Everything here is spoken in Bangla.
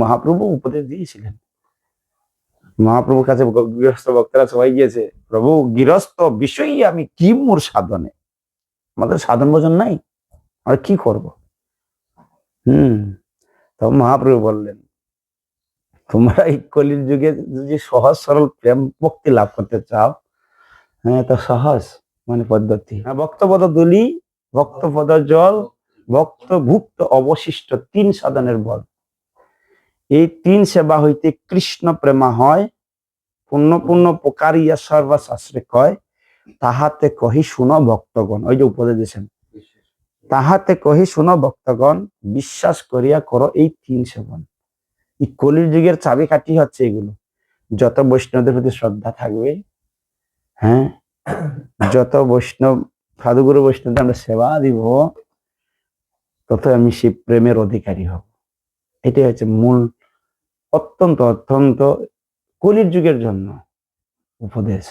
মহাপ্রভু উপদেশ দিয়েছিলেন। মহাপ্রভুর কাছে গৃহস্থ ভক্তরা সবাই গিয়েছে, প্রভু গৃহস্থ বিষয়ই আমি কি মোর সাধনে, আমাদের সাধন ভোজন নাই, আমরা কি করব? তখন মহাপ্রভু বললেন, তোমরা এই কলির যুগে যদি সহজ সরল প্রেম ভক্তি লাভ করতে চাও, হ্যাঁ তো সহজ মানে পদ্ধতি, ভক্তপদ দুলি, ভক্তপদ জল, ভক্ত ভুক্ত অবশিষ্ট 3 সাধনের বল। এই 3 সেবা হইতে কৃষ্ণ প্রেমা হয়, পূর্ণ পূর্ণ প্রকারিয়া সর্বশাস্ত্রে কয়, তাহাতে কহি শুনো ভক্তগণ। ওই যে উপদেশ দিয়েছেন, তাহাতে কহি শুনো ভক্তগণ, বিশ্বাস করিয়া করো এই 3 সেবন। এই কলির যুগের চাবিকাঠি হচ্ছে এগুলো। যত বৈষ্ণবদের প্রতি শ্রদ্ধা থাকবে, হ্যাঁ, যত বৈষ্ণব সাধুগুরু বৈষ্ণবদের আমরা সেবা দিব, তত আমি শিব প্রেমের অধিকারী হব। এটাই হচ্ছে মূল, অত্যন্ত অত্যন্ত কলির যুগের জন্য উপদেশ।